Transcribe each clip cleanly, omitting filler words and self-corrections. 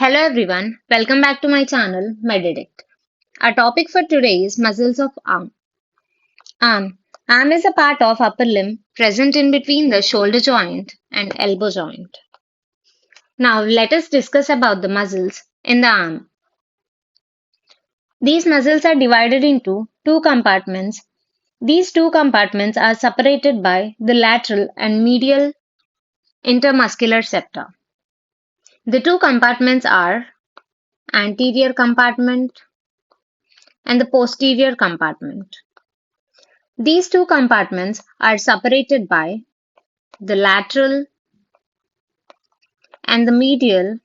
Hello everyone, welcome back to my channel Medidict. Our topic for today is muscles of arm. Arm. Arm is a part of upper limb present in between the shoulder joint and elbow joint. Now let us discuss about the muscles in the arm. These muscles are divided into two compartments. These two compartments are separated by the lateral and medial intermuscular septa. The two compartments are anterior compartment and the posterior compartment. These two compartments are separated by the lateral and the medial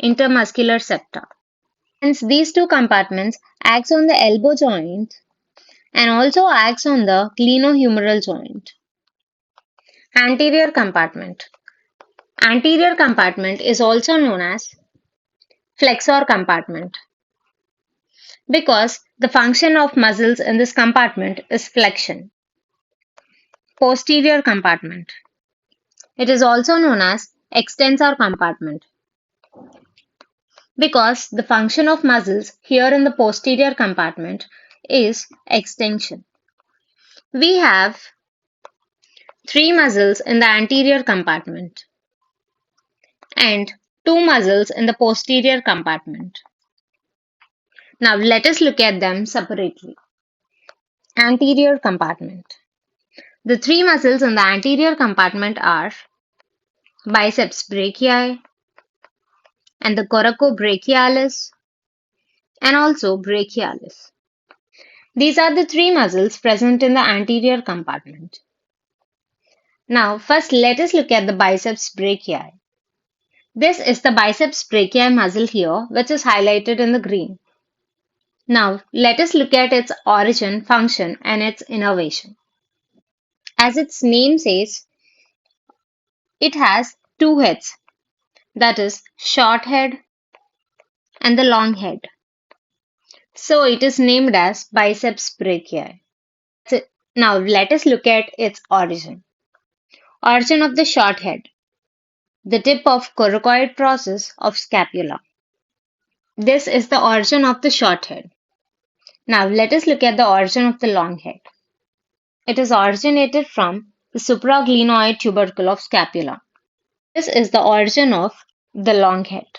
intermuscular septa. Hence, these two compartments acts on the elbow joint and also acts on the glenohumeral joint. Anterior compartment. Anterior compartment is also known as flexor compartment because the function of muscles in this compartment is flexion. Posterior compartment. It is also known as extensor compartment because the function of muscles here in the posterior compartment is extension. We have three muscles in the anterior compartment and two muscles in the posterior compartment. Now let us look at them separately. Anterior compartment. The three muscles in the anterior compartment are biceps brachii and the coracobrachialis and also brachialis. These are the three muscles present in the anterior compartment. Now, first let us look at the biceps brachii. This is the biceps brachii muscle here, which is highlighted in the green. Now, let us look at its origin, function, and its innervation. As its name says, it has two heads, that is, short head and the long head. So, it is named as biceps brachii. Now, let us look at its origin. Origin of the short head. The tip of coracoid process of scapula. This is the origin of the short head. Now let us look at the origin of the long head. It is originated from the supraglenoid tubercle of scapula. This is the origin of the long head.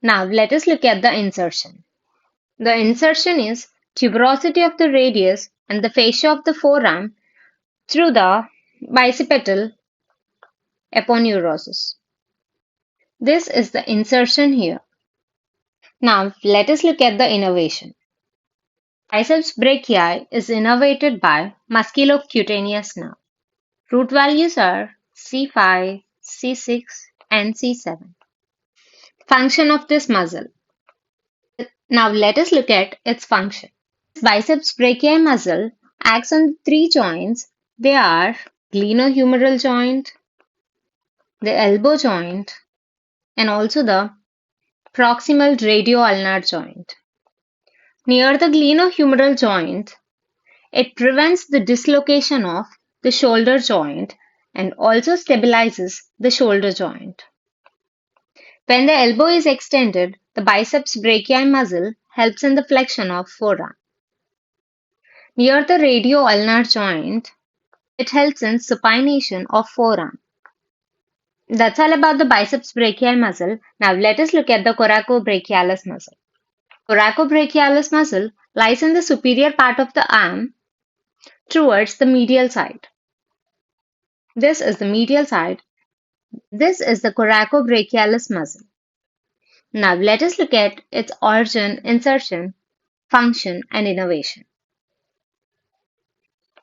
Now let us look at the insertion. The insertion is tuberosity of the radius and the fascia of the forearm through the bicipital aponeurosis. This is the insertion here. Now let us look at the innervation. Biceps brachii is innervated by musculocutaneous nerve. Root values are C5, C6, and C7. Function of this muscle. Now let us look at its function. Biceps brachii muscle acts on three joints. They are glenohumeral joint, the elbow joint, and also the proximal radioulnar joint. Near the glenohumeral joint, it prevents the dislocation of the shoulder joint and also stabilizes the shoulder joint. When the elbow is extended, the biceps brachii muscle helps in the flexion of forearm. Near the radioulnar joint, it helps in supination of forearm. That's all about the biceps brachii muscle. Now let us look at the coracobrachialis muscle. Coracobrachialis muscle lies in the superior part of the arm towards the medial side. This is the medial side. This is the coracobrachialis muscle. Now let us look at its origin, insertion, function, and innervation.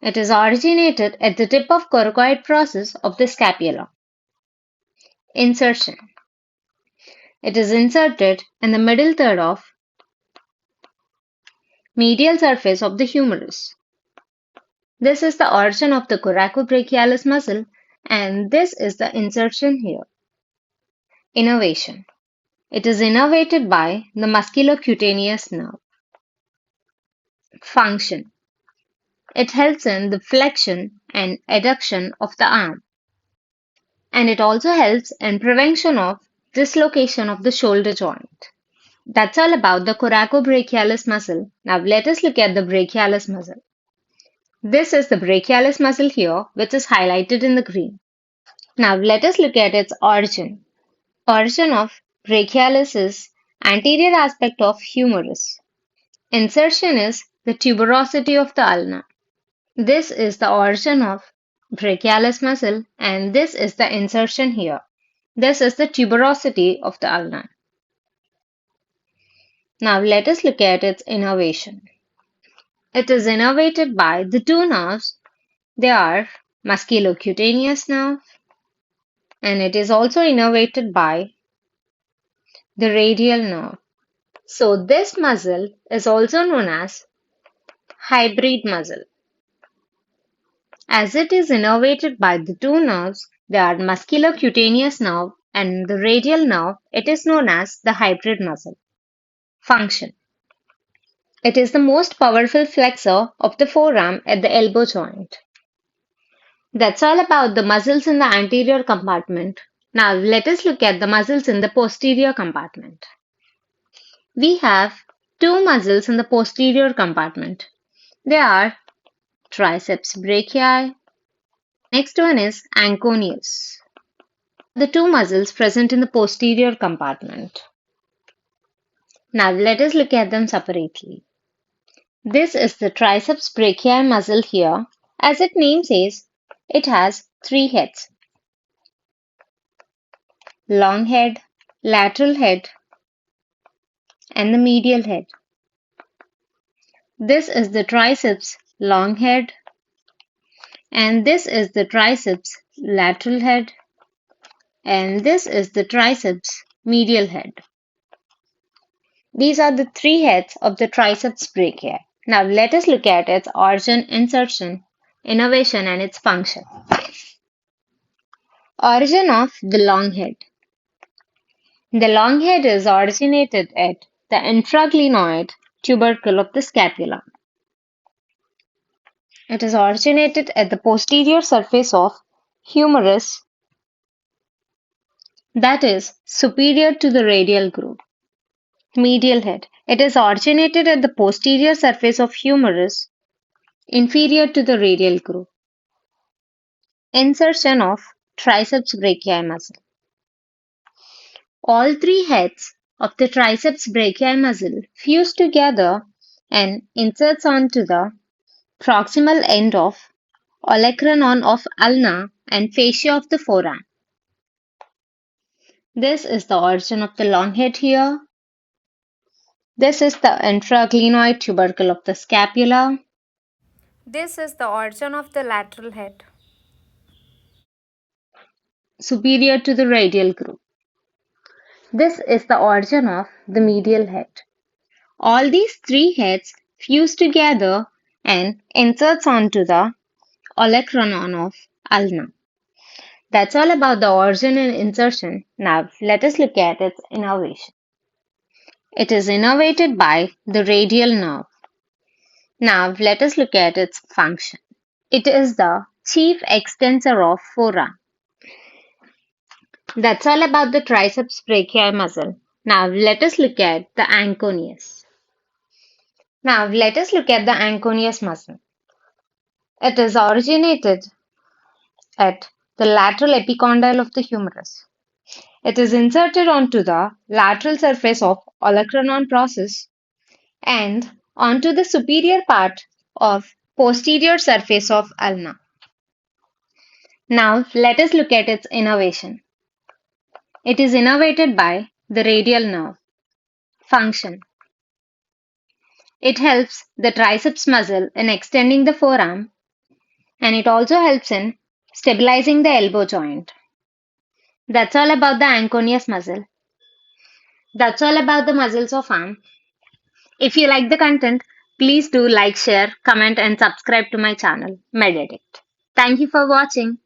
It is originated at the tip of coracoid process of the scapula. Insertion. It is inserted in the middle third of medial surface of the humerus. This is the origin of the coracobrachialis muscle and this is the insertion here. Innervation. It is innervated by the musculocutaneous nerve. Function. It helps in the flexion and adduction of the arm. And it also helps in prevention of dislocation of the shoulder joint. That's all about the coracobrachialis muscle. Now let us look at the brachialis muscle. This is the brachialis muscle here, which is highlighted in the green. Now let us look at its origin. Origin of brachialis is anterior aspect of humerus. Insertion is the tuberosity of the ulna. This is the origin of brachialis muscle and this is the insertion here. This is the tuberosity of the ulna. Now let us look at its innervation. It is innervated by the two nerves. They are musculocutaneous nerve and it is also innervated by the radial nerve. So this muscle is also known as hybrid muscle. As it is innervated by the two nerves, they are musculocutaneous nerve and the radial nerve, it is known as the hybrid muscle. Function. It is the most powerful flexor of the forearm at the elbow joint. That's all about the muscles in the anterior compartment. Now let us look at the muscles in the posterior compartment. We have two muscles in the posterior compartment. They are triceps brachii. Next one is anconeus. The two muscles present in the posterior compartment. Now let us look at them separately. This is the triceps brachii muscle here. As its name says, it has three heads. Long head, lateral head, and the medial head. This is the triceps long head, and this is the triceps lateral head, and this is the triceps medial head. These are the three heads of the triceps brachii. Now let us look at its origin, insertion, innervation, and its function. Origin of the long head. The long head is originated at the infraglenoid tubercle of the scapula. It is originated at the posterior surface of humerus, that is, superior to the radial groove. Medial head. It is originated at the posterior surface of humerus, inferior to the radial groove. Insertion of triceps brachii muscle. All three heads of the triceps brachii muscle fuse together and inserts onto the proximal end of olecranon of ulna and fascia of the forearm. This is the origin of the long head here. This is the infraglenoid tubercle of the scapula. This is the origin of the lateral head. Superior to the radial groove. This is the origin of the medial head. All these three heads fuse together and inserts onto the olecranon of ulna. That's all about the origin and insertion. Now let us look at its innervation. It is innervated by the radial nerve. Now let us look at its function. It is the chief extensor of forearm. That's all about the triceps brachii muscle. Now let us look at the anconeus. Now let us look at the anconeus muscle. It is originated at the lateral epicondyle of the humerus. It is inserted onto the lateral surface of olecranon process and onto the superior part of posterior surface of ulna. Now let us look at its innervation. It is innervated by the radial nerve. Function. It helps the triceps muscle in extending the forearm and it also helps in stabilizing the elbow joint. That's all about the anconeus muscle. That's all about the muscles of arm. If you like the content, please do like, share, comment and subscribe to my channel, Meditate. Thank you for watching.